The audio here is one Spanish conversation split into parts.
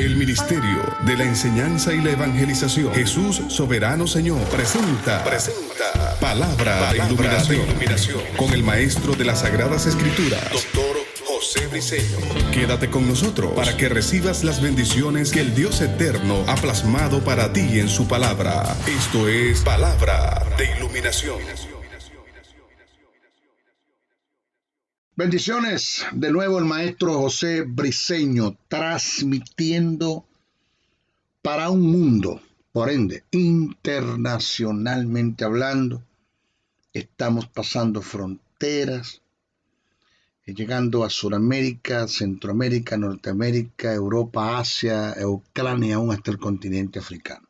El Ministerio de la Enseñanza y la Evangelización, Jesús Soberano Señor, presenta Palabra de Iluminación con el Maestro de las Sagradas Escrituras, Dr. José Briceño. Quédate con nosotros para que recibas las bendiciones que el Dios Eterno ha plasmado para ti en su palabra. Esto es Palabra de Iluminación. Bendiciones, de nuevo el maestro José Briceño, transmitiendo para un mundo, por ende, internacionalmente hablando. Estamos pasando fronteras, llegando a Sudamérica, Centroamérica, Norteamérica, Europa, Asia, Ucrania, aún hasta el continente africano.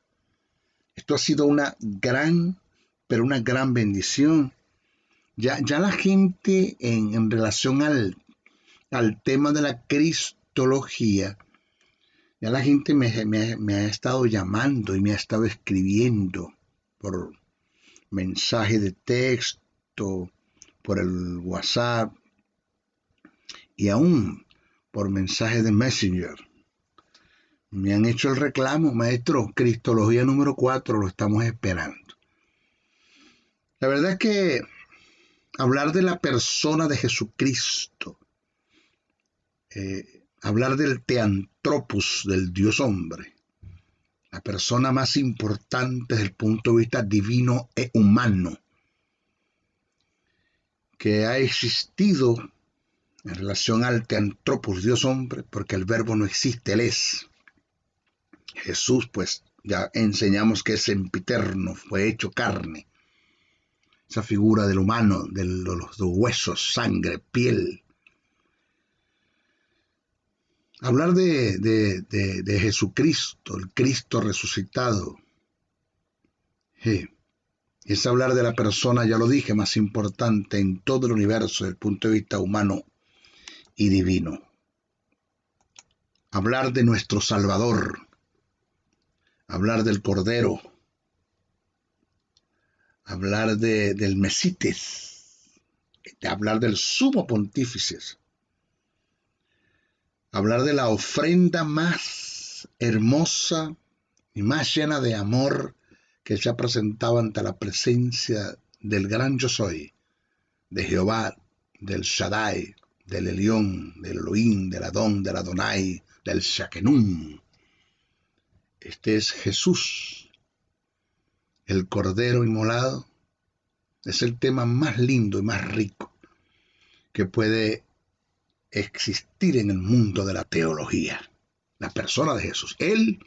Esto ha sido una gran bendición. Ya la gente en relación al tema de la cristología, ya la gente me ha estado llamando y me ha estado escribiendo por mensaje de texto, por el WhatsApp y aún por mensaje de Messenger. Me han hecho el reclamo, maestro, Cristología número 4, lo estamos esperando. La verdad es que hablar de la persona de Jesucristo, hablar del Theanthropos, del Dios hombre, la persona más importante desde el punto de vista divino e humano que ha existido en relación al Theanthropos, Dios hombre, porque el verbo no existe, Él es. Jesús, pues ya enseñamos que es sempiterno, fue hecho carne. Esa figura del humano, de los huesos, sangre, piel. Hablar de Jesucristo, el Cristo resucitado, es hablar de la persona, ya lo dije, más importante en todo el universo desde el punto de vista humano y divino. Hablar de nuestro Salvador, hablar del Cordero, hablar del Mesites, hablar del Sumo Pontífice, hablar de la ofrenda más hermosa y más llena de amor que se ha presentado ante la presencia del gran Yo Soy, de Jehová, del Shaddai, del Elión, del Elohim, del Adón, del Adonai, del Shakenum. Este es Jesús, el Cordero inmolado. Es el tema más lindo y más rico que puede existir en el mundo de la teología. La persona de Jesús. Él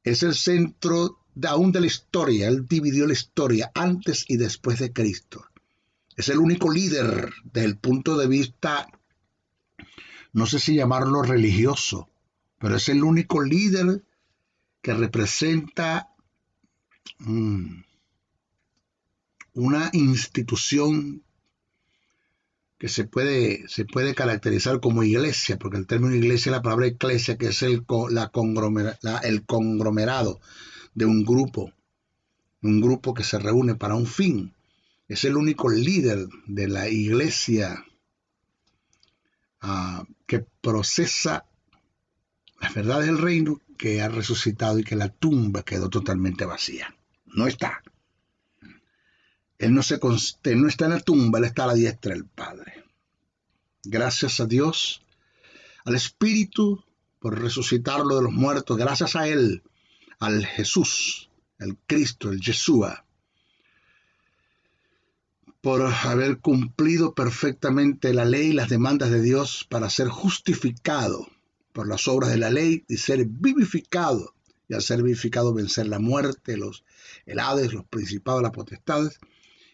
es el centro aún de la historia. Él dividió la historia antes y después de Cristo. Es el único líder desde el punto de vista, no sé si llamarlo religioso, pero es el único líder que representa una institución que se puede caracterizar como iglesia, porque el término iglesia es la palabra eclesia, que es el conglomerado de un grupo que se reúne para un fin. Es el único líder de la iglesia que procesa las verdades del reino, que ha resucitado y que la tumba quedó totalmente vacía. No está. Él no está en la tumba, Él está a la diestra del Padre. Gracias a Dios, al Espíritu, por resucitarlo de los muertos. Gracias a Él, al Jesús, el Cristo, el Yeshua, por haber cumplido perfectamente la ley y las demandas de Dios para ser justificado por las obras de la ley y ser vivificado. Y al ser vivificado vencer la muerte, el Hades, los principados, las potestades,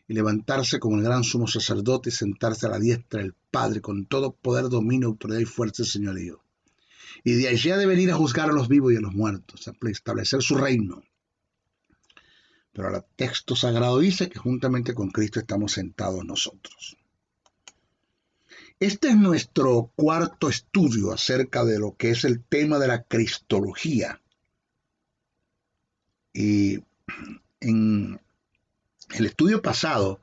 y levantarse como el gran sumo sacerdote y sentarse a la diestra del Padre con todo poder, dominio, autoridad y fuerza y señorío. Y de allí ha de venir a juzgar a los vivos y a los muertos, a establecer su reino. Pero el texto sagrado dice que juntamente con Cristo estamos sentados nosotros. Este es nuestro cuarto estudio acerca de lo que es el tema de la cristología. Y en el estudio pasado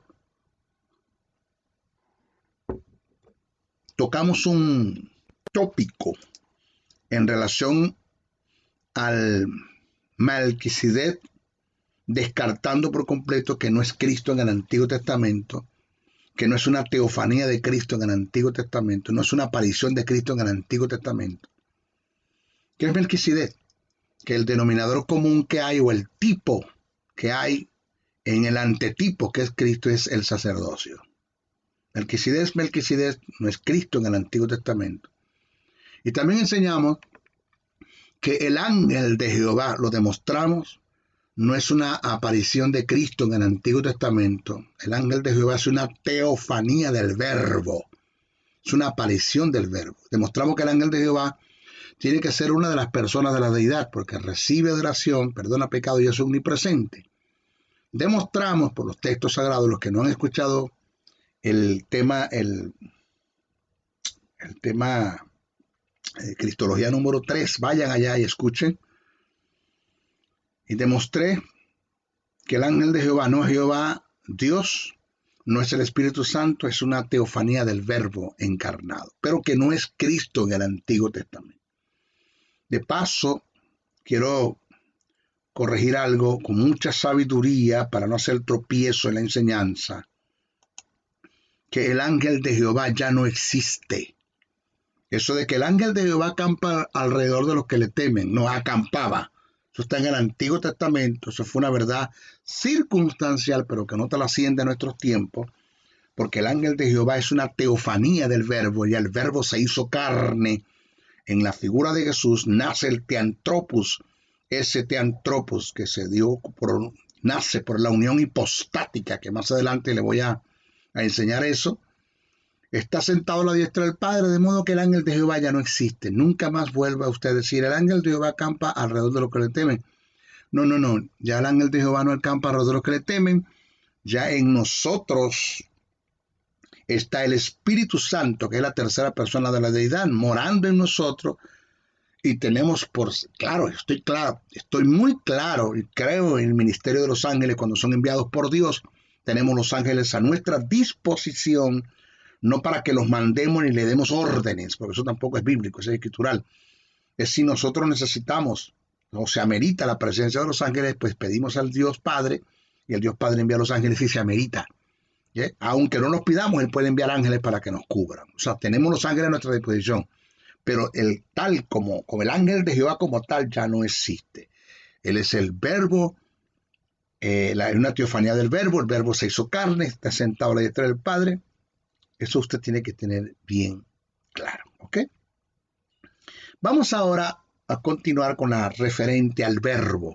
tocamos un tópico en relación al Melquisedec, descartando por completo que no es Cristo en el Antiguo Testamento, que no es una teofanía de Cristo en el Antiguo Testamento, no es una aparición de Cristo en el Antiguo Testamento. ¿Qué es Melquisedec? Que el denominador común que hay, o el tipo que hay en el antetipo que es Cristo, es el sacerdocio. Melquisedec no es Cristo en el Antiguo Testamento. Y también enseñamos que el ángel de Jehová, lo demostramos, no es una aparición de Cristo en el Antiguo Testamento. El ángel de Jehová es una teofanía del Verbo. Es una aparición del Verbo. Demostramos que el ángel de Jehová tiene que ser una de las personas de la deidad, porque recibe adoración, perdona pecado y es omnipresente. Demostramos por los textos sagrados, los que no han escuchado el tema Cristología número 3, vayan allá y escuchen. Y demostré que el ángel de Jehová no es Jehová Dios, no es el Espíritu Santo, es una teofanía del Verbo encarnado, pero que no es Cristo en el Antiguo Testamento. De paso, quiero corregir algo con mucha sabiduría para no hacer tropiezo en la enseñanza, que el ángel de Jehová ya no existe. Eso de que el ángel de Jehová acampa alrededor de los que le temen, no, acampaba. Eso está en el Antiguo Testamento, eso fue una verdad circunstancial, pero que no trasciende a nuestros tiempos, porque el ángel de Jehová es una teofanía del Verbo, y el Verbo se hizo carne. En la figura de Jesús nace el Theanthropos, ese Theanthropos que nace por la unión hipostática, que más adelante le voy a enseñar eso. Está sentado a la diestra del Padre, de modo que el ángel de Jehová ya no existe. Nunca más vuelva usted a decir, el ángel de Jehová acampa alrededor de los que le temen. No, ya el ángel de Jehová no acampa alrededor de los que le temen. Ya en nosotros está el Espíritu Santo, que es la tercera persona de la deidad, morando en nosotros, y tenemos estoy muy claro, y creo en el ministerio de los ángeles cuando son enviados por Dios. Tenemos los ángeles a nuestra disposición, no para que los mandemos ni le demos órdenes, porque eso tampoco es bíblico, es escritural. Es si nosotros necesitamos, o se amerita la presencia de los ángeles, pues pedimos al Dios Padre, y el Dios Padre envía a los ángeles y se amerita. ¿Sí? Aunque no los pidamos, Él puede enviar ángeles para que nos cubran. O sea, tenemos los ángeles a nuestra disposición, pero el tal como el ángel de Jehová como tal ya no existe. Él es el Verbo, una teofanía del Verbo, el Verbo se hizo carne, está sentado a la diestra del Padre. Eso usted tiene que tener bien claro, ¿ok? Vamos ahora a continuar con la referente al Verbo.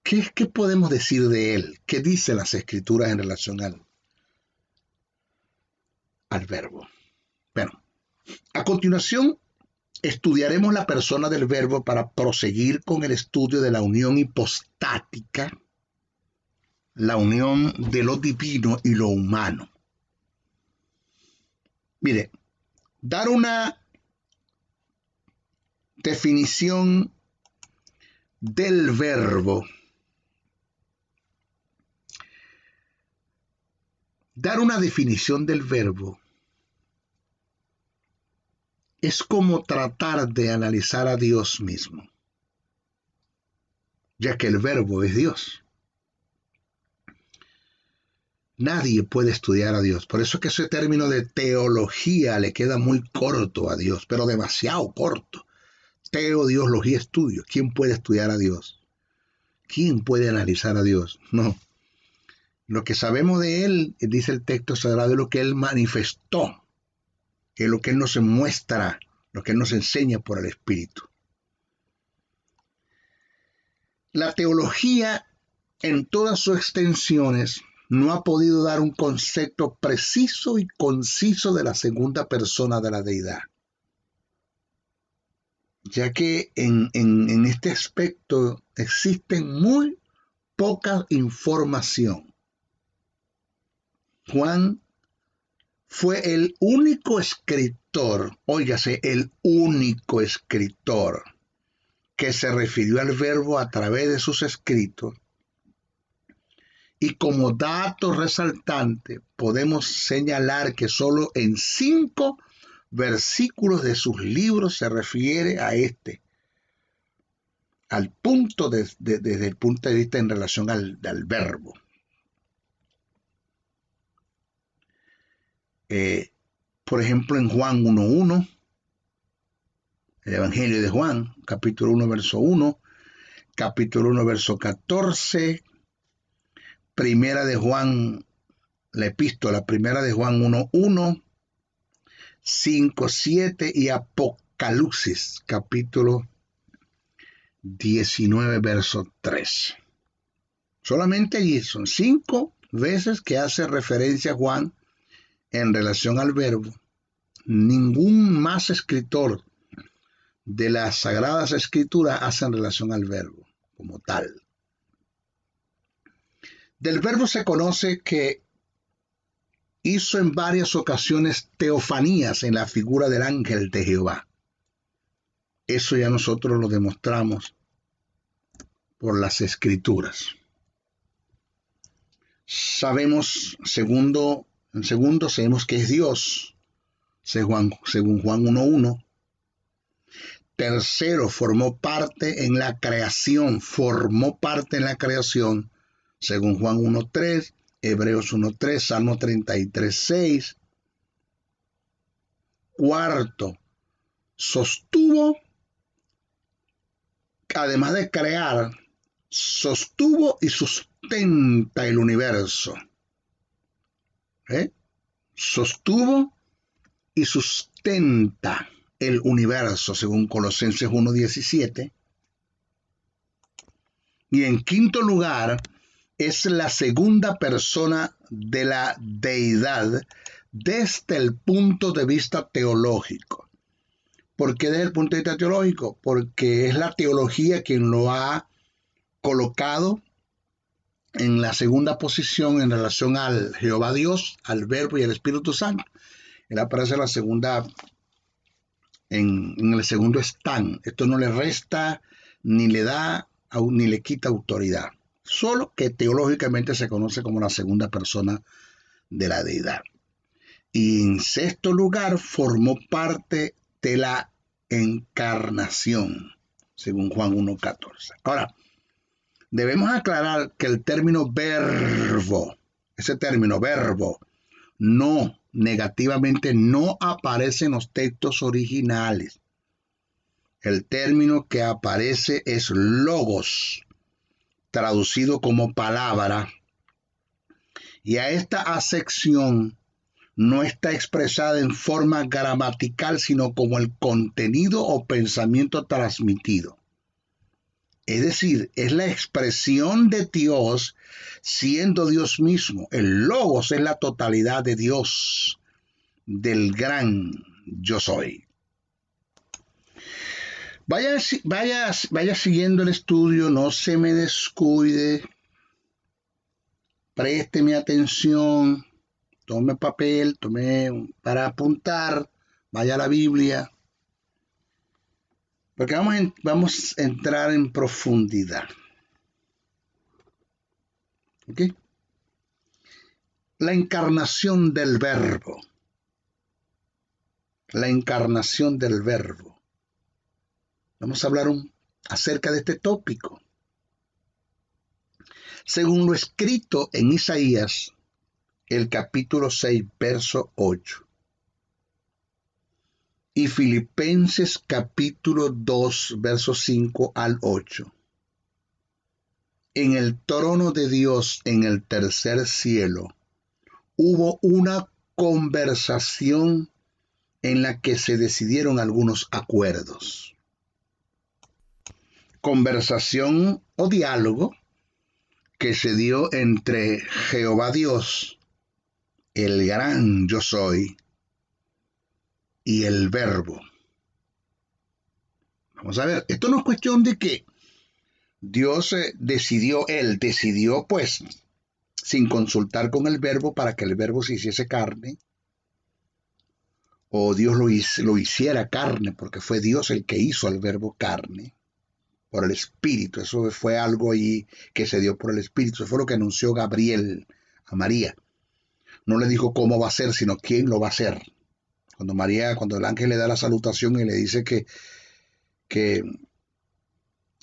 ¿Qué podemos decir de él? ¿Qué dicen las Escrituras en relación al Verbo? Bueno, a continuación estudiaremos la persona del Verbo para proseguir con el estudio de la unión hipostática, la unión de lo divino y lo humano. Mire, dar una definición del Verbo. Dar una definición del Verbo es como tratar de analizar a Dios mismo, ya que el Verbo es Dios. Nadie puede estudiar a Dios. Por eso es que ese término de teología le queda muy corto a Dios, pero demasiado corto. Teo, Dios, logía, estudio. ¿Quién puede estudiar a Dios? ¿Quién puede analizar a Dios? No. Lo que sabemos de Él, dice el texto sagrado, es lo que Él manifestó, que es lo que Él nos muestra, lo que Él nos enseña por el Espíritu. La teología, en todas sus extensiones, no ha podido dar un concepto preciso y conciso de la segunda persona de la deidad, ya que en este aspecto existen muy poca información. Juan fue el único escritor, óigase, el único escritor que se refirió al Verbo a través de sus escritos. Y como dato resaltante, podemos señalar que solo en 5 versículos de sus libros se refiere a este. al punto desde el punto de vista en relación al verbo. Por ejemplo, en Juan 1:1, el Evangelio de Juan, capítulo 1, verso 1, capítulo 1, verso 14, primera de Juan, la epístola, primera de Juan 1:1, 5:7 y Apocalipsis, capítulo 19, verso 3. Solamente allí son 5 veces que hace referencia a Juan en relación al verbo. Ningún más escritor de las Sagradas Escrituras hace en relación al verbo como tal. Del verbo se conoce que hizo en varias ocasiones teofanías en la figura del ángel de Jehová. Eso ya nosotros lo demostramos por las Escrituras. Sabemos, en segundo, sabemos que es Dios, según Juan 1:1. Tercero, formó parte en la creación, según Juan 1:3, Hebreos 1:3, Salmo 33:6. Cuarto, sostuvo, además de crear, sostuvo y sustenta el universo. Sostuvo y sustenta el universo, según Colosenses 1:17. Y en quinto lugar, es la segunda persona de la deidad desde el punto de vista teológico. ¿Por qué desde el punto de vista teológico? Porque es la teología quien lo ha colocado en la segunda posición en relación al Jehová Dios, al Verbo y al Espíritu Santo. Él aparece en la segunda, en el segundo stand. Esto no le resta, ni le da, ni le quita autoridad. Solo que teológicamente se conoce como la segunda persona de la deidad. Y en sexto lugar, formó parte de la encarnación, según Juan 1:14. Ahora, debemos aclarar que el término verbo, ese término verbo, no, negativamente no aparece en los textos originales. El término que aparece es logos, traducido como palabra, y a esta acepción no está expresada en forma gramatical, sino como el contenido o pensamiento transmitido. Es decir, es la expresión de Dios siendo Dios mismo. El logos es la totalidad de Dios, del gran yo soy. Vaya siguiendo el estudio, no se me descuide, présteme atención, tome papel, tome para apuntar, vaya a la Biblia, porque vamos a entrar en profundidad. ¿Ok? La encarnación del verbo. La encarnación del verbo. Vamos a hablar acerca de este tópico. Según lo escrito en Isaías, el capítulo 6, verso 8. Y Filipenses capítulo 2, verso 5 al 8. En el trono de Dios en el tercer cielo hubo una conversación en la que se decidieron algunos acuerdos. Conversación o diálogo que se dio entre Jehová Dios, el gran yo soy, y el verbo. Vamos a ver, esto no es cuestión de que Dios decidió pues, sin consultar con el verbo para que el verbo se hiciese carne, o Dios lo hiciera carne, porque fue Dios el que hizo al verbo carne, por el Espíritu. Eso fue algo ahí que se dio por el Espíritu. Eso fue lo que anunció Gabriel a María. No le dijo cómo va a ser, sino quién lo va a hacer. Cuando el ángel le da la salutación y le dice que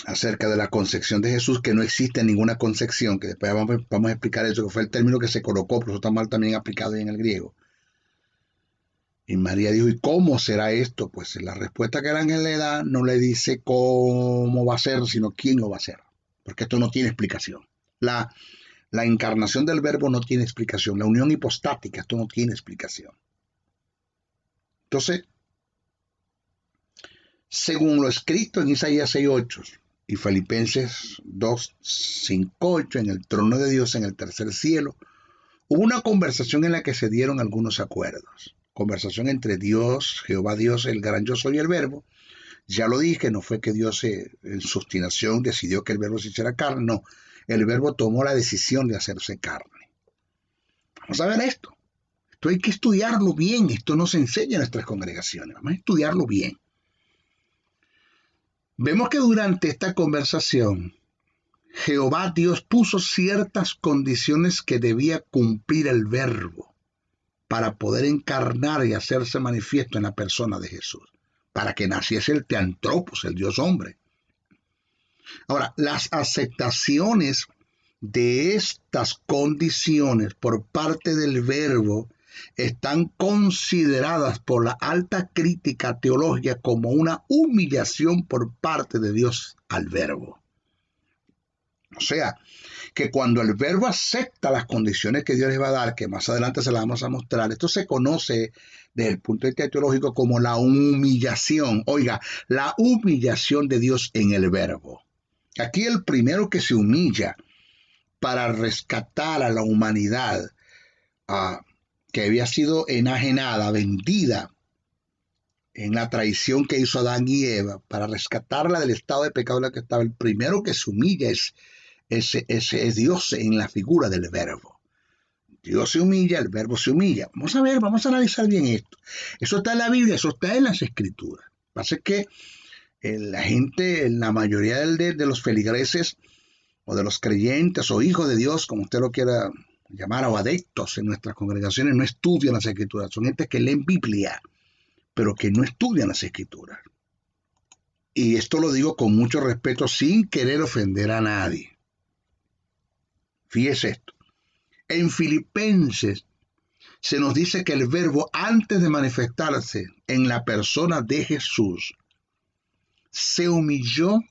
acerca de la concepción de Jesús, que no existe ninguna concepción, que después vamos a explicar eso, que fue el término que se colocó, pero eso está mal también aplicado en el griego. Y María dijo, ¿y cómo será esto? Pues la respuesta que el ángel le da no le dice cómo va a ser, sino quién lo va a hacer, porque esto no tiene explicación. La encarnación del verbo no tiene explicación, la unión hipostática, esto no tiene explicación. Entonces, según lo escrito en Isaías 6:8 y Filipenses 2:5-8, en el trono de Dios en el tercer cielo, hubo una conversación en la que se dieron algunos acuerdos. Conversación entre Dios, Jehová Dios, el gran yo soy, el verbo. Ya lo dije, no fue que Dios en su obstinación decidió que el verbo se hiciera carne, no. El verbo tomó la decisión de hacerse carne. Vamos a ver esto. Esto hay que estudiarlo bien. Esto no se enseña en nuestras congregaciones. Vamos a estudiarlo bien. Vemos que durante esta conversación, Jehová Dios puso ciertas condiciones que debía cumplir el verbo para poder encarnar y hacerse manifiesto en la persona de Jesús, para que naciese el teantropos, el Dios hombre. Ahora, las aceptaciones de estas condiciones por parte del verbo están consideradas por la alta crítica teológica como una humillación por parte de Dios al verbo. O sea, que cuando el verbo acepta las condiciones que Dios les va a dar, que más adelante se las vamos a mostrar, esto se conoce desde el punto de vista teológico como la humillación. Oiga, la humillación de Dios en el verbo. Aquí el primero que se humilla para rescatar a la humanidad que había sido enajenada, vendida en la traición que hizo Adán y Eva, para rescatarla del estado de pecado en el que estaba, el primero que se humilla es Dios en la figura del verbo. Dios se humilla, el verbo se humilla. Vamos a ver, vamos a analizar bien esto. Eso está en la Biblia, eso está en las Escrituras. Lo que pasa es que la gente, la mayoría de los feligreses o de los creyentes o hijos de Dios, como usted lo quiera llamar, o adeptos en nuestras congregaciones, no estudian las Escrituras. Son gente que leen Biblia, pero que no estudian las Escrituras. Y esto lo digo con mucho respeto, sin querer ofender a nadie. Fíjese esto. En Filipenses se nos dice que el verbo, antes de manifestarse en la persona de Jesús, se humilló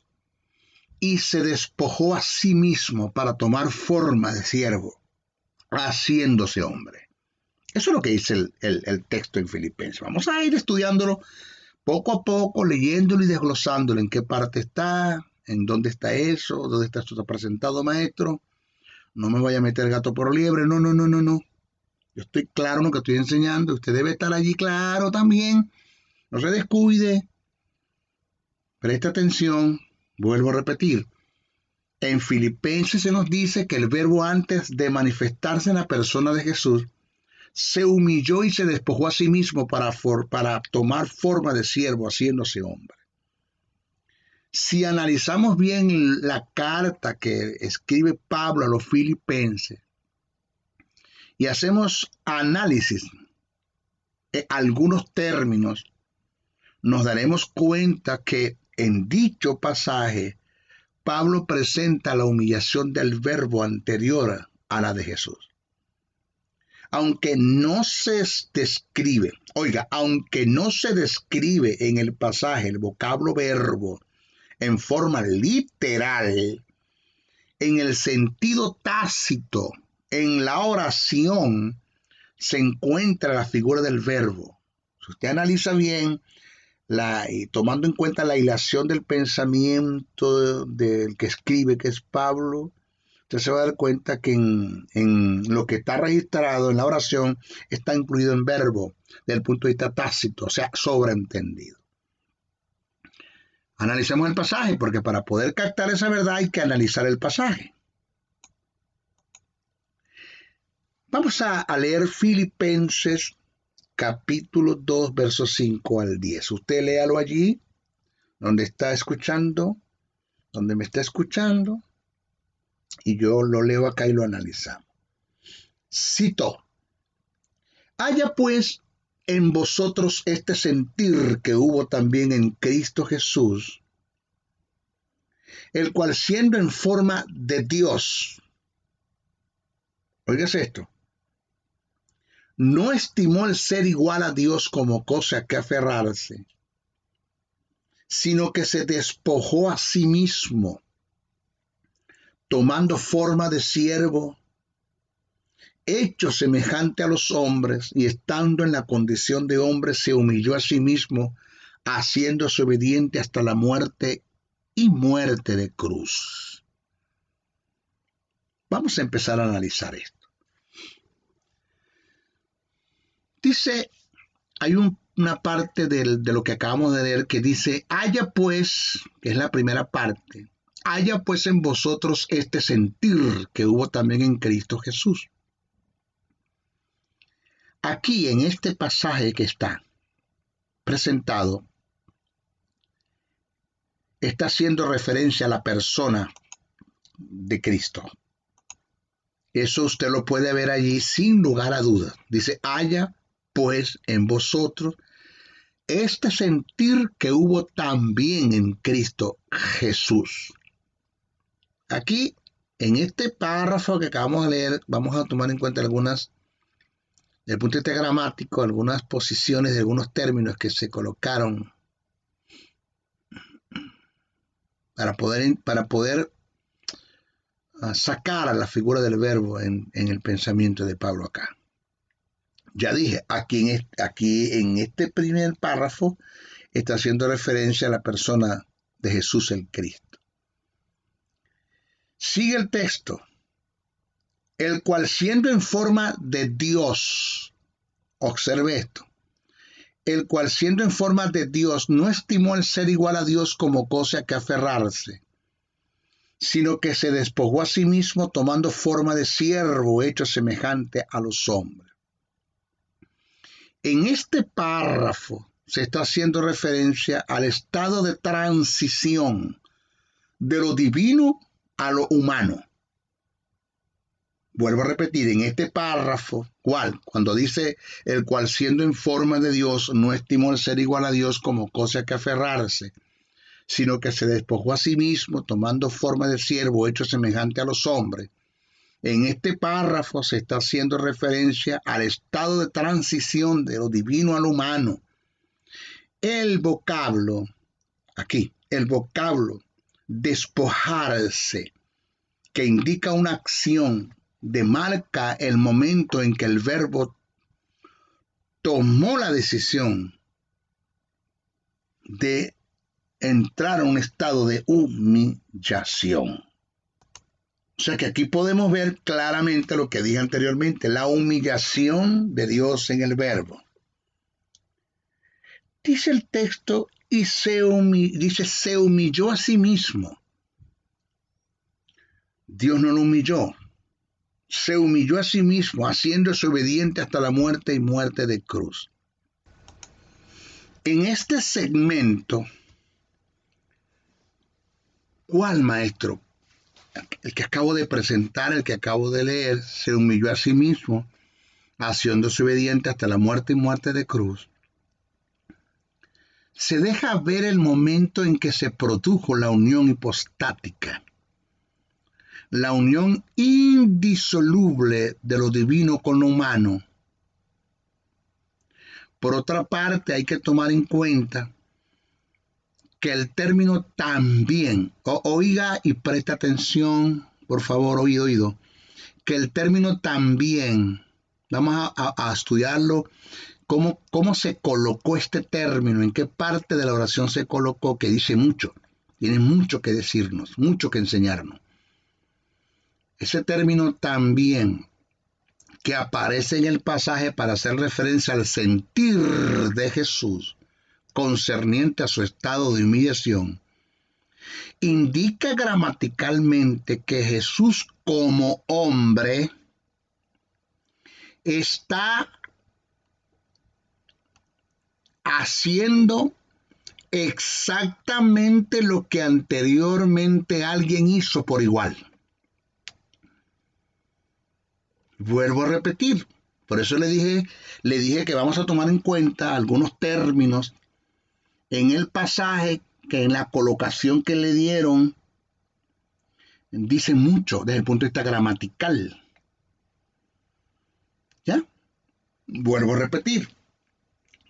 y se despojó a sí mismo para tomar forma de siervo, haciéndose hombre. Eso es lo que dice el texto en Filipenses. Vamos a ir estudiándolo poco a poco, leyéndolo y desglosándolo, en qué parte está, en dónde está eso, dónde está esto presentado, maestro. No me vaya a meter gato por liebre, no. Yo estoy claro en lo que estoy enseñando, usted debe estar allí claro también. No se descuide. Preste atención, vuelvo a repetir. En Filipenses se nos dice que el verbo, antes de manifestarse en la persona de Jesús, se humilló y se despojó a sí mismo para tomar forma de siervo, haciéndose hombre. Si analizamos bien la carta que escribe Pablo a los filipenses y hacemos análisis de algunos términos, nos daremos cuenta que en dicho pasaje Pablo presenta la humillación del verbo anterior a la de Jesús. Aunque no se describe, aunque no se describe en el pasaje el vocablo verbo en forma literal, en el sentido tácito, en la oración, se encuentra la figura del verbo. Si usted analiza bien, y tomando en cuenta la hilación del pensamiento del que escribe, que es Pablo, usted se va a dar cuenta que en lo que está registrado en la oración está incluido en verbo, desde el punto de vista tácito, o sea, sobreentendido. Analicemos el pasaje, porque para poder captar esa verdad hay que analizar el pasaje. Vamos a leer Filipenses capítulo 2, versos 5 al 10. Usted léalo allí, donde está escuchando, donde me está escuchando, y yo lo leo acá y lo analizamos. Cito: haya pues en vosotros este sentir que hubo también en Cristo Jesús, el cual siendo en forma de Dios, oigas esto, no estimó el ser igual a Dios como cosa a que aferrarse, sino que se despojó a sí mismo, tomando forma de siervo, hecho semejante a los hombres, y estando en la condición de hombre, se humilló a sí mismo, haciéndose obediente hasta la muerte y muerte de cruz. Vamos a empezar a analizar esto. Dice, hay una parte de lo que acabamos de leer que dice, haya pues, que es la primera parte, haya pues en vosotros este sentir que hubo también en Cristo Jesús. Aquí en este pasaje que está presentado, está haciendo referencia a la persona de Cristo. Eso usted lo puede ver allí sin lugar a dudas. Dice, haya pues en vosotros este sentir que hubo también en Cristo Jesús. Aquí, en este párrafo que acabamos de leer, vamos a tomar en cuenta algunas, desde el punto de vista gramático, algunas posiciones de algunos términos que se colocaron para poder sacar a la figura del verbo en el pensamiento de Pablo acá. Ya dije, aquí en este primer párrafo está haciendo referencia a la persona de Jesús el Cristo. Sigue el texto, el cual siendo en forma de Dios, observe esto, el cual siendo en forma de Dios no estimó el ser igual a Dios como cosa a que aferrarse, sino que se despojó a sí mismo tomando forma de siervo hecho semejante a los hombres. En este párrafo se está haciendo referencia al estado de transición de lo divino a lo humano. Vuelvo a repetir, en este párrafo, cuando dice el cual siendo en forma de Dios no estimó el ser igual a Dios como cosa a que aferrarse, sino que se despojó a sí mismo tomando forma de siervo hecho semejante a los hombres. En este párrafo se está haciendo referencia al estado de transición de lo divino a lo humano. El vocablo despojarse, que indica una acción, demarca el momento en que el verbo tomó la decisión de entrar a un estado de humillación. O sea que aquí podemos ver claramente lo que dije anteriormente, la humillación de Dios en el verbo. Dice el texto, y se humilló a sí mismo. Dios no lo humilló. Se humilló a sí mismo, haciéndose obediente hasta la muerte y muerte de cruz. En este segmento, ¿cuál maestro? El que acabo de presentar, el que acabo de leer, se humilló a sí mismo, haciéndose obediente hasta la muerte y muerte de cruz. Se deja ver el momento en que se produjo la unión hipostática, la unión indisoluble de lo divino con lo humano. Por otra parte, hay que tomar en cuenta que el término también, oiga y presta atención, por favor, oído, que el término también, vamos a estudiarlo, cómo se colocó este término, en qué parte de la oración se colocó, que dice mucho, tiene mucho que decirnos, mucho que enseñarnos. Ese término también, que aparece en el pasaje para hacer referencia al sentir de Jesús, concerniente a su estado de humillación, indica gramaticalmente que Jesús como hombre está haciendo exactamente lo que anteriormente alguien hizo por igual. Vuelvo a repetir, por eso le dije que vamos a tomar en cuenta algunos términos en el pasaje, que en la colocación que le dieron dice mucho desde el punto de vista gramatical. ¿Ya? Vuelvo a repetir.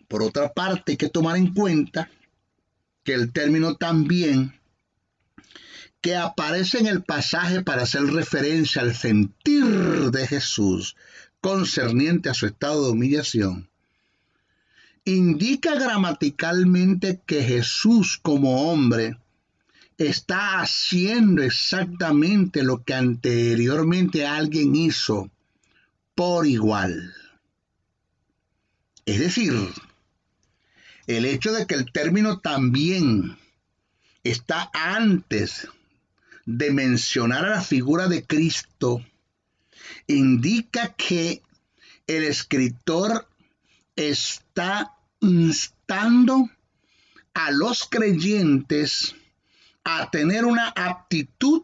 Por otra parte, hay que tomar en cuenta que el término también, que aparece en el pasaje para hacer referencia al sentir de Jesús concerniente a su estado de humillación, indica gramaticalmente que Jesús como hombre está haciendo exactamente lo que anteriormente alguien hizo por igual. Es decir, el hecho de que el término también está antes de mencionar a la figura de Cristo, indica que el escritor está instando a los creyentes a tener una aptitud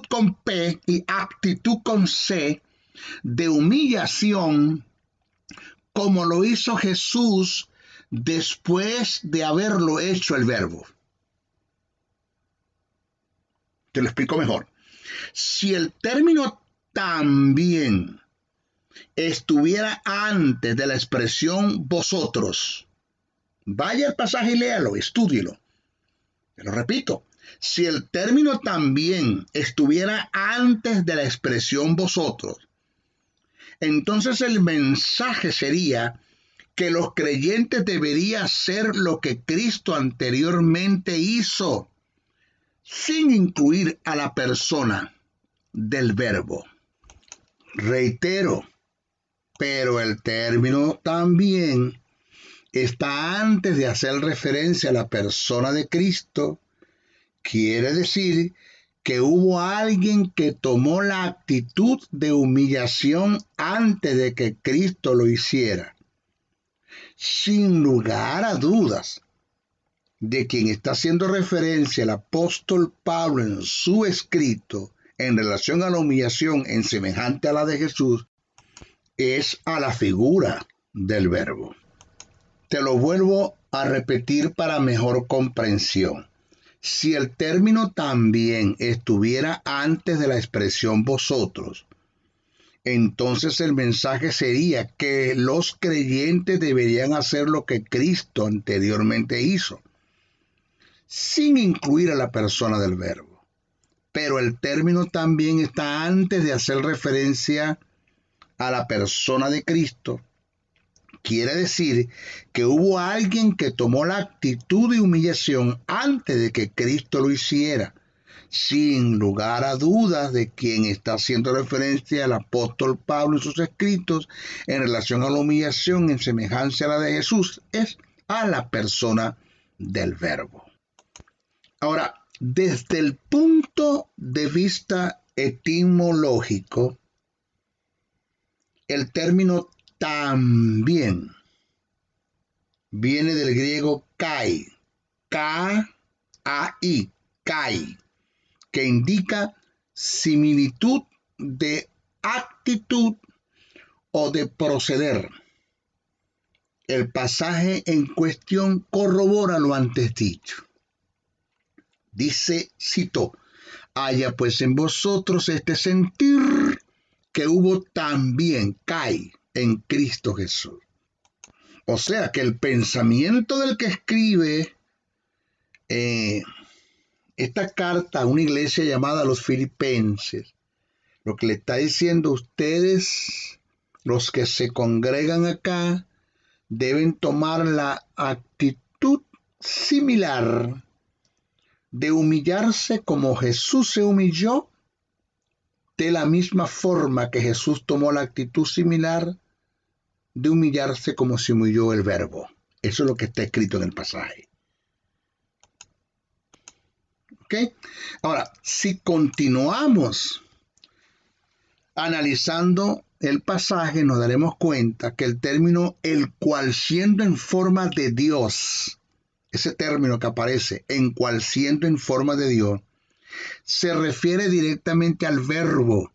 con P y aptitud con C, de humillación, como lo hizo Jesús después de haberlo hecho el Verbo. Te lo explico mejor. Si el término también estuviera antes de la expresión vosotros, vaya al pasaje y léalo, estúdielo. Te lo repito. Si el término también estuviera antes de la expresión vosotros, entonces el mensaje sería que los creyentes deberían hacer lo que Cristo anteriormente hizo, sin incluir a la persona del Verbo. Reitero, pero el término también está antes de hacer referencia a la persona de Cristo. Quiere decir que hubo alguien que tomó la actitud de humillación antes de que Cristo lo hiciera. Sin lugar a dudas, de quien está haciendo referencia el apóstol Pablo en su escrito en relación a la humillación en semejante a la de Jesús, es a la figura del Verbo. Te lo vuelvo a repetir para mejor comprensión. Si el término también estuviera antes de la expresión vosotros, entonces el mensaje sería que los creyentes deberían hacer lo que Cristo anteriormente hizo, sin incluir a la persona del Verbo. Pero el término también está antes de hacer referencia a la persona de Cristo. Quiere decir que hubo alguien que tomó la actitud de humillación antes de que Cristo lo hiciera. Sin lugar a dudas, de quien está haciendo referencia al apóstol Pablo en sus escritos en relación a la humillación en semejanza a la de Jesús, es a la persona del Verbo. Ahora, desde el punto de vista etimológico, el término también viene del griego kai, K-A-I, kai, que indica similitud de actitud o de proceder. El pasaje en cuestión corrobora lo antes dicho. Dice, cito, haya pues en vosotros este sentir que hubo también, kai, en Cristo Jesús. O sea que el pensamiento del que escribe esta carta a una iglesia llamada los Filipenses, lo que le está diciendo a ustedes, los que se congregan acá, deben tomar la actitud similar de humillarse como Jesús se humilló, de la misma forma que Jesús tomó la actitud similar de humillarse como se humilló el Verbo. Eso es lo que está escrito en el pasaje. ¿Ok? Ahora, si continuamos analizando el pasaje, nos daremos cuenta que el término el cual siendo en forma de Dios, ese término que aparece, en cual siendo en forma de Dios, se refiere directamente al Verbo,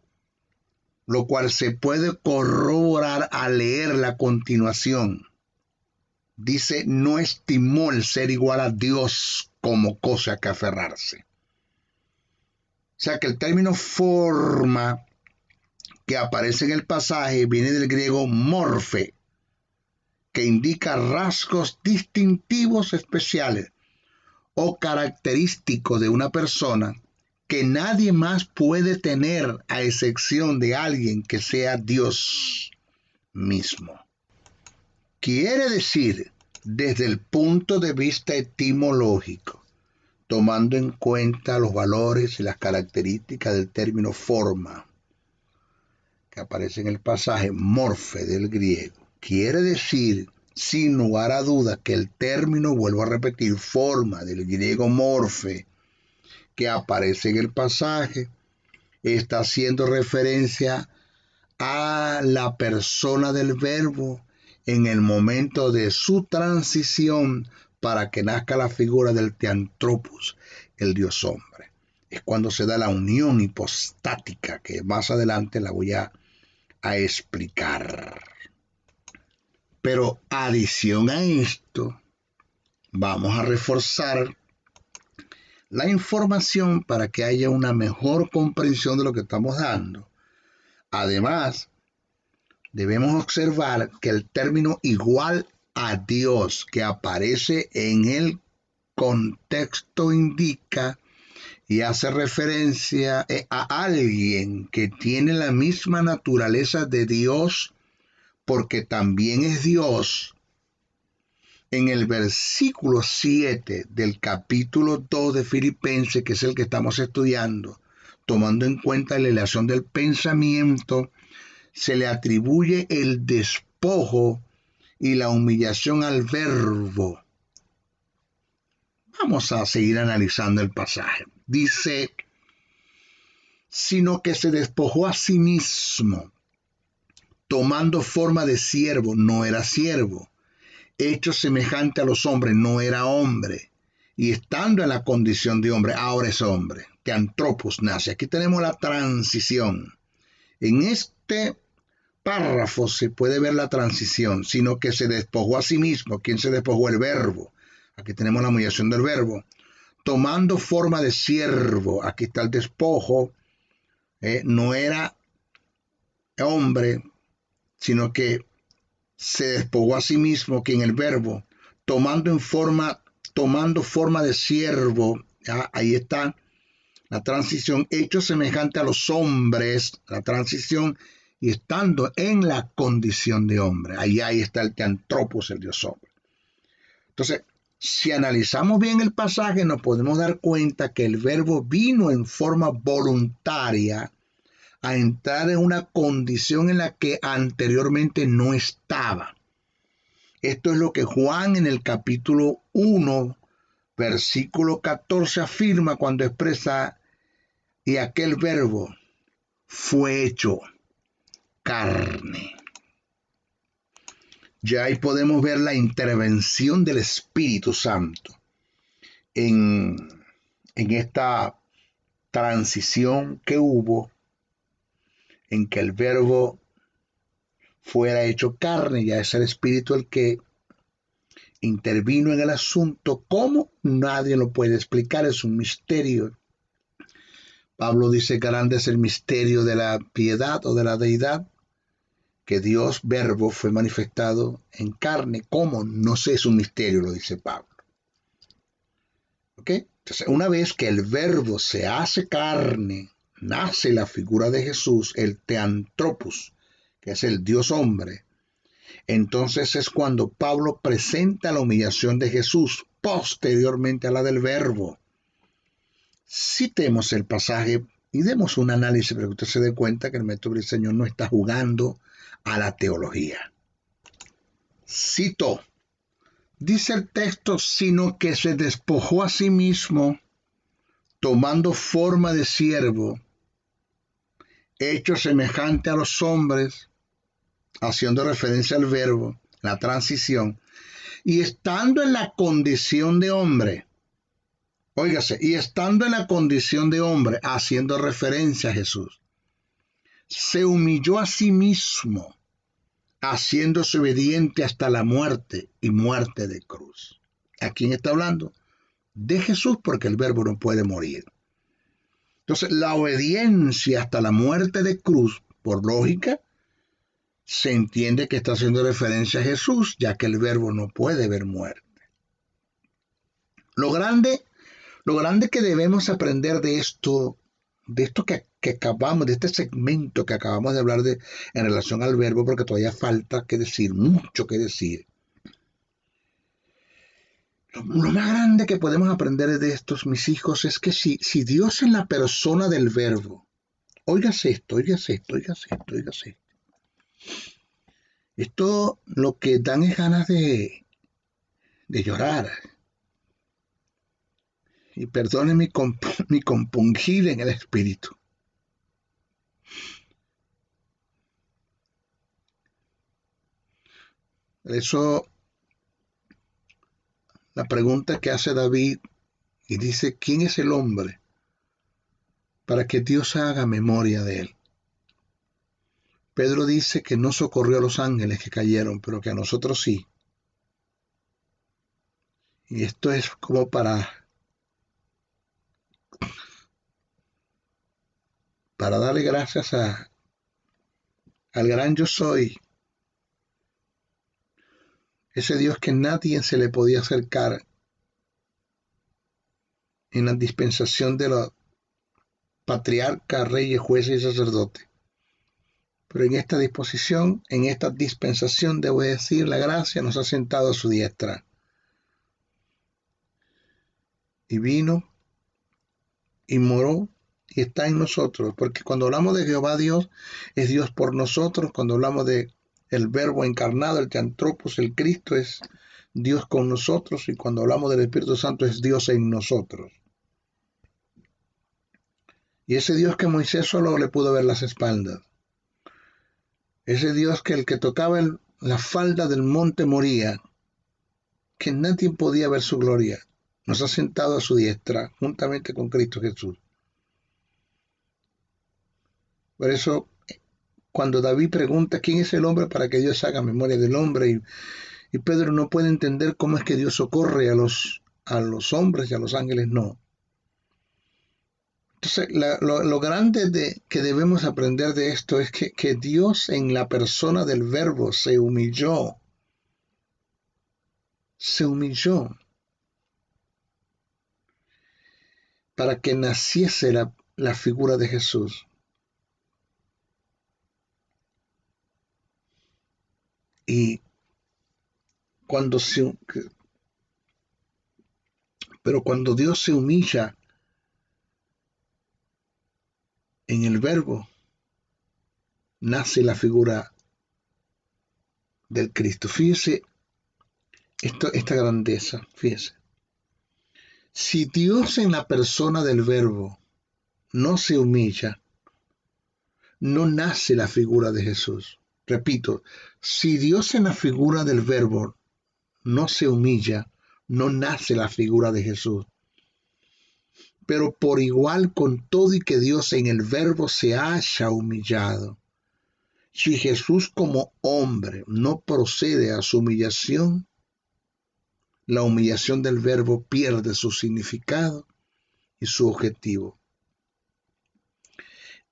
lo cual se puede corroborar al leer la continuación. Dice, no estimó el ser igual a Dios como cosa que aferrarse. sea que el término forma que aparece en el pasaje viene del griego morfe, que indica rasgos distintivos especiales o característicos de una persona que nadie más puede tener a excepción de alguien que sea Dios mismo. Quiere decir, desde el punto de vista etimológico, tomando en cuenta los valores y las características del término forma, que aparece en el pasaje morfe del griego, quiere decir, sin lugar a dudas, que el término, vuelvo a repetir, forma del griego morfe, que aparece en el pasaje, está haciendo referencia a la persona del verbo en el momento de su transición para que nazca la figura del Theanthropos, el Dios hombre. Es cuando se da la unión hipostática, que más adelante la voy a explicar. Pero adición a esto, vamos a reforzar la información para que haya una mejor comprensión de lo que estamos dando. Además, debemos observar que el término igual a Dios que aparece en el contexto indica y hace referencia a alguien que tiene la misma naturaleza de Dios porque también es Dios. En el versículo 7 del capítulo 2 de Filipenses, que es el que estamos estudiando, tomando en cuenta la relación del pensamiento, se le atribuye el despojo y la humillación al verbo. Vamos a seguir analizando el pasaje. Dice, sino que se despojó a sí mismo, tomando forma de siervo, no era siervo, hecho semejante a los hombres, no era hombre, y estando en la condición de hombre, ahora es hombre. Theanthropos nace. Aquí tenemos la transición. En este párrafo se puede ver la transición, sino que se despojó a sí mismo. ¿Quién se despojó? El verbo. Aquí tenemos la humillación del verbo. Tomando forma de siervo, aquí está el despojo. No era hombre, sino que se despojó a sí mismo, que en el verbo, tomando forma de siervo, ¿ya? Ahí está la transición, hecho semejante a los hombres, la transición, y estando en la condición de hombre. Ahí está el Theanthropos, el Dios hombre. Entonces, si analizamos bien el pasaje, nos podemos dar cuenta que el verbo vino en forma voluntaria a entrar en una condición en la que anteriormente no estaba. Esto es lo que Juan en el capítulo 1, versículo 14 afirma cuando expresa, y aquel verbo fue hecho carne. Ya ahí podemos ver la intervención del Espíritu Santo en esta transición que hubo en que el verbo fuera hecho carne. Ya es el Espíritu el que intervino en el asunto. ¿Cómo? Nadie lo puede explicar, es un misterio. Pablo dice que grande es el misterio de la piedad o de la deidad, que Dios verbo fue manifestado en carne. ¿Cómo? No sé, es un misterio, lo dice Pablo. ¿Ok? Entonces, una vez que el verbo se hace carne, nace la figura de Jesús, el Theanthropos, que es el Dios hombre. Entonces es cuando Pablo presenta la humillación de Jesús posteriormente a la del verbo. Citemos el pasaje y demos un análisis para que usted se dé cuenta que el método del Señor no está jugando a la teología. Cito, dice el texto, sino que se despojó a sí mismo, tomando forma de siervo, hecho semejante a los hombres, haciendo referencia al verbo, la transición, y estando en la condición de hombre, óigase, y estando en la condición de hombre, haciendo referencia a Jesús, se humilló a sí mismo, haciéndose obediente hasta la muerte y muerte de cruz. ¿A quién está hablando? De Jesús, porque el verbo no puede morir. Entonces, la obediencia hasta la muerte de cruz, por lógica, se entiende que está haciendo referencia a Jesús, ya que el verbo no puede ver muerte. Lo grande que debemos aprender de esto que acabamos, de este segmento que acabamos de hablar en relación al verbo, porque todavía falta que decir, mucho que decir. Lo más grande que podemos aprender de estos, mis hijos, es que si Dios en la persona del verbo, óigase esto. Esto lo que dan es ganas de llorar. Y perdone mi compungir en el espíritu. Eso, la pregunta que hace David y dice, ¿quién es el hombre para que Dios haga memoria de él? Pedro dice que no socorrió a los ángeles que cayeron, pero que a nosotros sí. Y esto es como para darle gracias al gran yo soy, ese Dios que nadie se le podía acercar en la dispensación de los patriarcas, reyes, jueces y sacerdotes. Pero en esta disposición, en esta dispensación, debo decir, la gracia nos ha sentado a su diestra. Y vino y moró y está en nosotros, porque cuando hablamos de Jehová Dios, es Dios por nosotros. Cuando hablamos de el verbo encarnado, el teantropos, el Cristo, es Dios con nosotros, y cuando hablamos del Espíritu Santo es Dios en nosotros. Y ese Dios que Moisés solo le pudo ver las espaldas, ese Dios que el que tocaba la falda del monte moría, que nadie podía ver su gloria, nos ha sentado a su diestra juntamente con Cristo Jesús. Por eso, cuando David pregunta quién es el hombre para que Dios haga memoria del hombre, y Pedro no puede entender cómo es que Dios socorre a los hombres y a los ángeles, no. Entonces, lo grande que debemos aprender de esto es que Dios en la persona del verbo se humilló para que naciese la figura de Jesús. Y cuando Dios se humilla en el verbo, nace la figura del Cristo. Fíjese esta grandeza, fíjese. Si Dios en la persona del verbo no se humilla, no nace la figura de Jesús. Repito, si Dios en la figura del verbo no se humilla, no nace la figura de Jesús. Pero por igual, con todo y que Dios en el verbo se haya humillado, si Jesús como hombre no procede a su humillación, la humillación del verbo pierde su significado y su objetivo.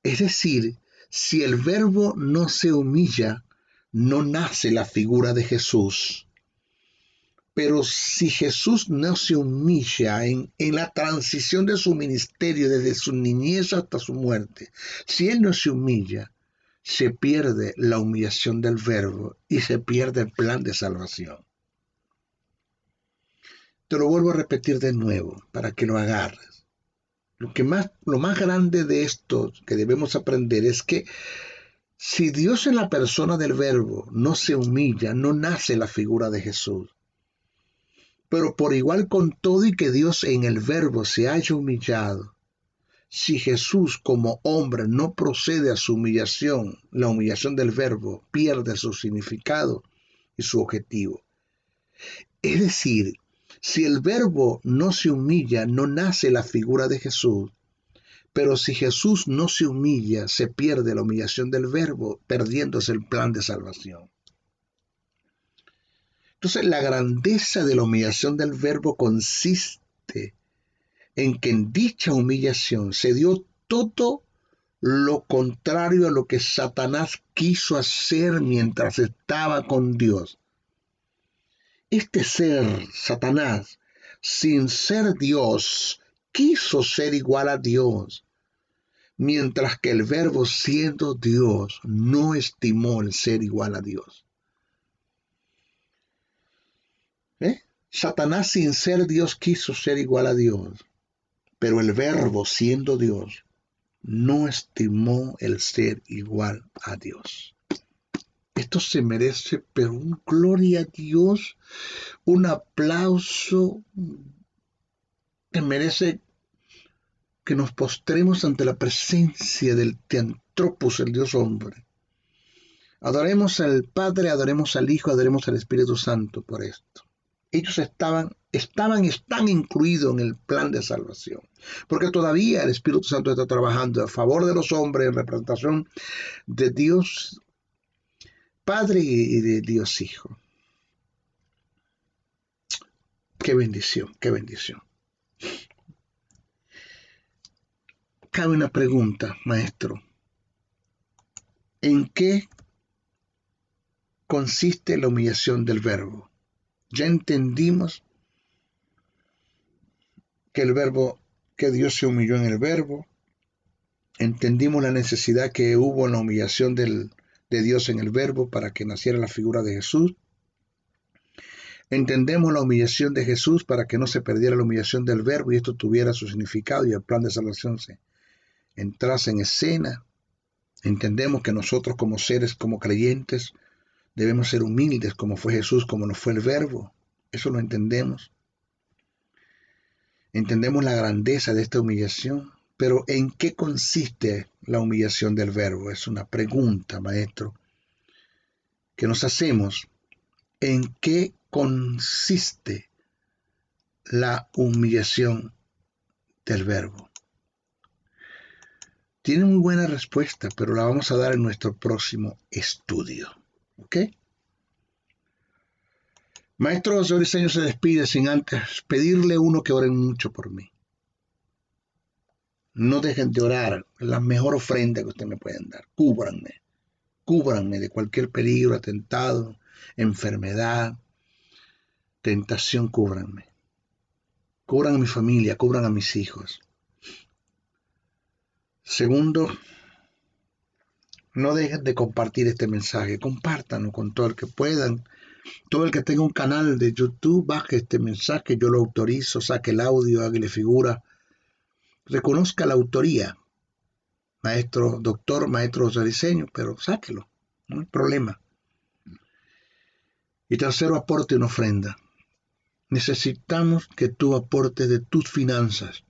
Es decir, si el verbo no se humilla, no nace la figura de Jesús. Pero si Jesús no se humilla en la transición de su ministerio, desde su niñez hasta su muerte, si Él no se humilla, se pierde la humillación del verbo y se pierde el plan de salvación. Te lo vuelvo a repetir de nuevo para que lo agarres. Lo más grande de esto que debemos aprender es que si Dios en la persona del verbo no se humilla, no nace la figura de Jesús. Pero por igual, con todo y que Dios en el verbo se haya humillado, si Jesús como hombre no procede a su humillación, la humillación del verbo pierde su significado y su objetivo. Es decir, si el verbo no se humilla, no nace la figura de Jesús. Pero si Jesús no se humilla, se pierde la humillación del verbo, perdiéndose el plan de salvación. Entonces, la grandeza de la humillación del verbo consiste en que en dicha humillación se dio todo lo contrario a lo que Satanás quiso hacer mientras estaba con Dios. Este ser, Satanás, sin ser Dios, quiso ser igual a Dios, mientras que el Verbo, siendo Dios, no estimó el ser igual a Dios. Satanás, sin ser Dios, quiso ser igual a Dios, pero el Verbo, siendo Dios, no estimó el ser igual a Dios. Esto se merece, pero un gloria a Dios, un aplauso que merece que nos postremos ante la presencia del Theanthropos, el Dios hombre. Adoremos al Padre, adoremos al Hijo, adoremos al Espíritu Santo por esto. Ellos están incluidos en el plan de salvación, porque todavía el Espíritu Santo está trabajando a favor de los hombres en representación de Dios Padre y de Dios Hijo. Qué bendición, qué bendición. Cabe una pregunta, maestro. ¿En qué consiste la humillación del Verbo? Ya entendimos que Dios se humilló en el Verbo. Entendimos la necesidad que hubo en la humillación de Dios en el Verbo para que naciera la figura de Jesús. Entendemos la humillación de Jesús para que no se perdiera la humillación del Verbo y esto tuviera su significado y el plan de salvación se entrase en escena. Entendemos que nosotros como seres, como creyentes, debemos ser humildes como fue Jesús, como lo fue el Verbo. Eso lo entendemos. Entendemos la grandeza de esta humillación. Pero ¿en qué consiste la humillación del Verbo? Es una pregunta, maestro, que nos hacemos. ¿En qué consiste la humillación del Verbo? Tiene muy buena respuesta, pero la vamos a dar en nuestro próximo estudio. ¿Ok? Maestro José Briceño se despide sin antes pedirle uno que oren mucho por mí. No dejen de orar, es la mejor ofrenda que ustedes me pueden dar. Cúbranme de cualquier peligro, atentado, enfermedad, tentación, cúbranme. Cubran a mi familia, cubran a mis hijos. Segundo, no dejen de compartir este mensaje, compártanlo con todo el que puedan. Todo el que tenga un canal de YouTube, baje este mensaje, yo lo autorizo, saque el audio, hágale figura, reconozca la autoría, maestro José Briceño, pero sáquelo, no hay problema. Y tercero, aporte una ofrenda. Necesitamos que tú aportes de tus finanzas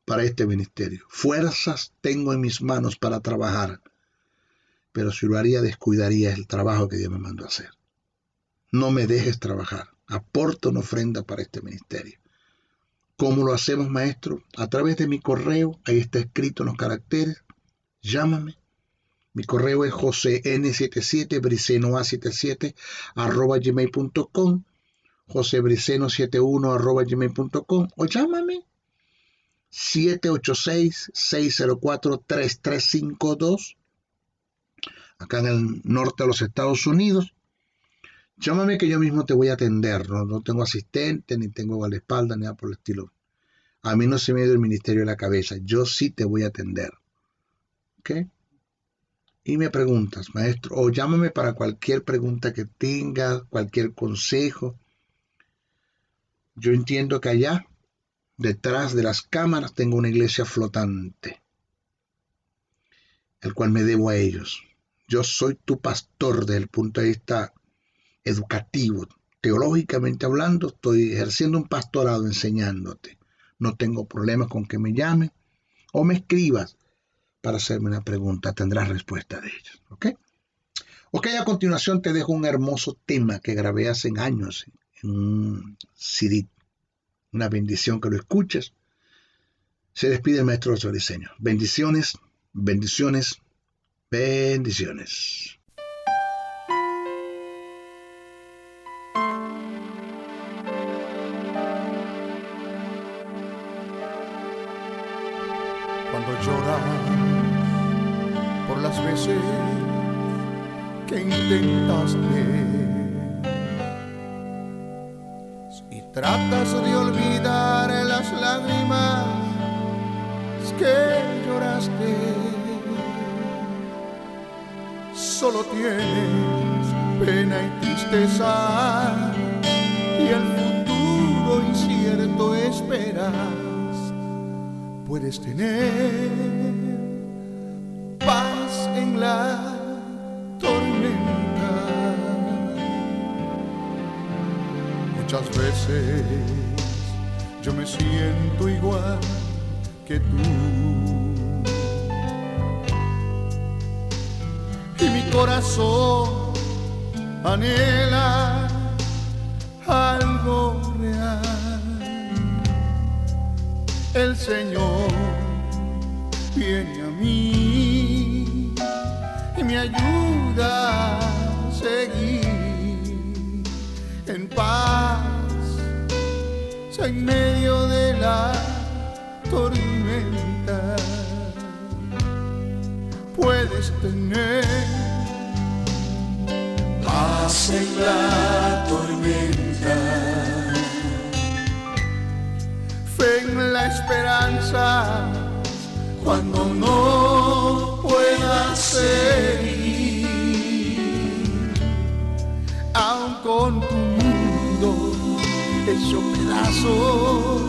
para este ministerio. Fuerzas tengo en mis manos para trabajar, pero si lo haría, descuidaría el trabajo que Dios me mandó a hacer. No me dejes trabajar. Aporta una ofrenda para este ministerio. ¿Cómo lo hacemos, maestro? A través de mi correo, ahí está escrito en los caracteres. Llámame. Mi correo es josén77bricenoa77 @gmail.com, josebriceno71 @gmail.com, o llámame 786-604-3352 acá en el norte de los Estados Unidos. Llámame que yo mismo te voy a atender. No tengo asistente, ni tengo guardaespaldas, ni nada por el estilo. A mí no se me ha ido el ministerio de la cabeza. Yo sí te voy a atender. ¿Ok? Y me preguntas, maestro, o llámame para cualquier pregunta que tengas, cualquier consejo. Yo entiendo que allá, detrás de las cámaras, tengo una iglesia flotante, el cual me debo a ellos. Yo soy tu pastor desde el punto de vista educativo. Teológicamente hablando, estoy ejerciendo un pastorado enseñándote. No tengo problemas con que me llames o me escribas para hacerme una pregunta. Tendrás respuesta de ellos. ¿Ok? Ok, a continuación te dejo un hermoso tema que grabé hace años en un CD. Una bendición que lo escuches. Se despide el maestro José Briceño. Bendiciones, bendiciones, bendiciones. Cuando lloras por las veces que intentaste y tratas de olvidar las lágrimas que lloraste, solo tienes pena y tristeza y el futuro incierto esperas. Puedes tener paz en la tormenta. Muchas veces yo me siento igual que tú y mi corazón anhela algo real. El Señor viene a mí y me ayuda a seguir en paz en medio de la tormenta. Puedes tener paz en la tormenta, fe en la esperanza cuando no puedas seguir, aun con tu mundo hecho pedazos,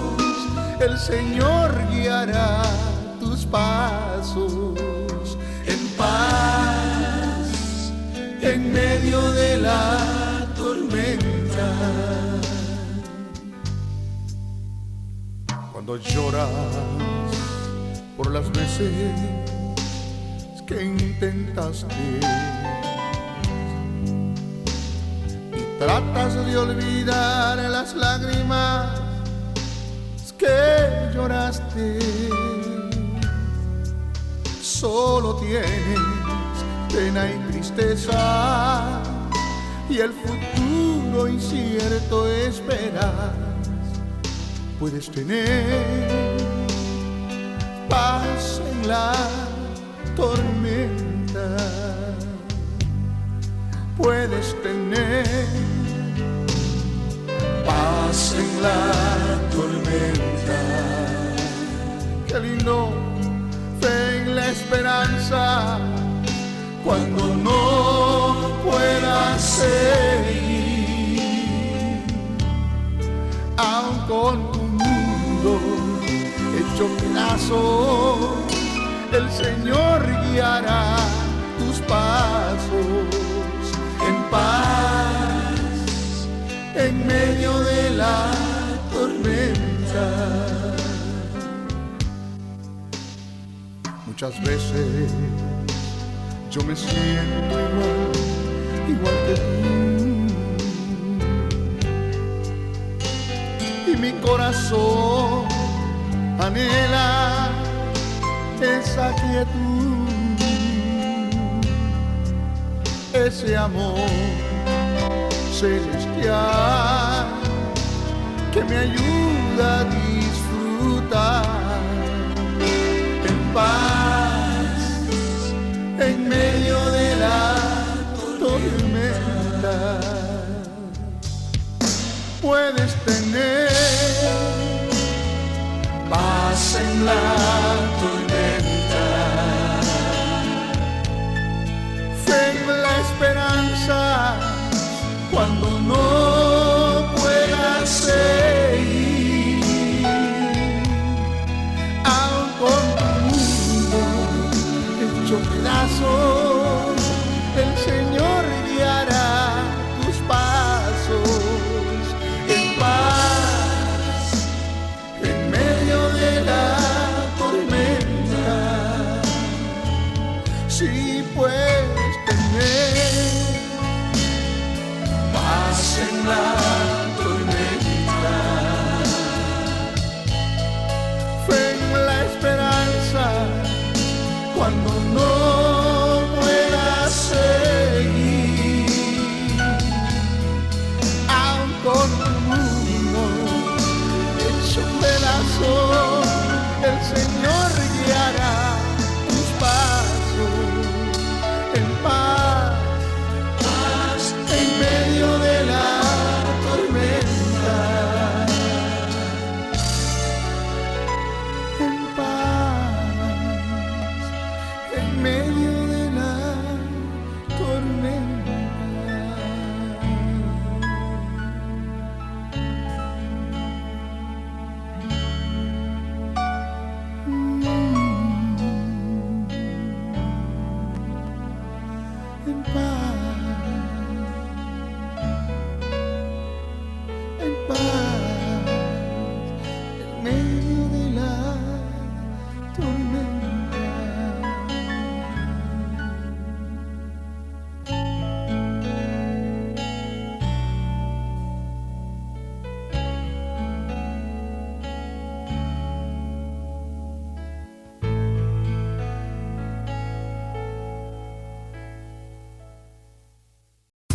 el Señor guiará tus pasos en paz en medio de la tormenta. Cuando lloras por las veces que intentaste y tratas de olvidar las lágrimas que lloraste, solo tienes pena y tristeza y el futuro incierto esperas. Puedes tener paz en la tormenta. Puedes tener paz en la tormenta. Qué lindo, fe en la esperanza cuando no puedas seguir, aun con tu mundo hecho pedazos, el Señor guiará tus pasos en paz en medio de la tormenta. Muchas veces yo me siento igual que tú y mi corazón anhela esa quietud, ese amor celestial que me ayuda a disfrutar en paz en medio de la tormenta. Puedes tener paz en la tormenta, fe en la esperanza cuando no puedas seguir, aun con tu mundo hecho pedazos, el Señor guiará tus pasos en paz en medio de la tormenta. Si puedes tener paz en la tormenta, fe en la esperanza cuando no puedas seguir, aun con tu mundo hecho pedazos, el Señor guiará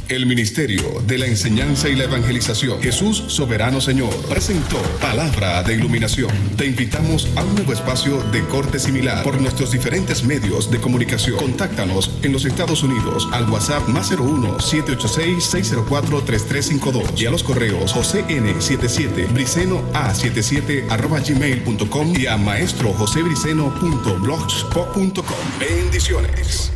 El Ministerio de la Enseñanza y la Evangelización, Jesús Soberano Señor, presentó Palabra de Iluminación. Te invitamos a un nuevo espacio de corte similar por nuestros diferentes medios de comunicación. Contáctanos en los Estados Unidos al WhatsApp +01 786 604 3352 y a los correos josn77briceno@gmail.com y a maestrojosebriceno.blogspot.com. Bendiciones.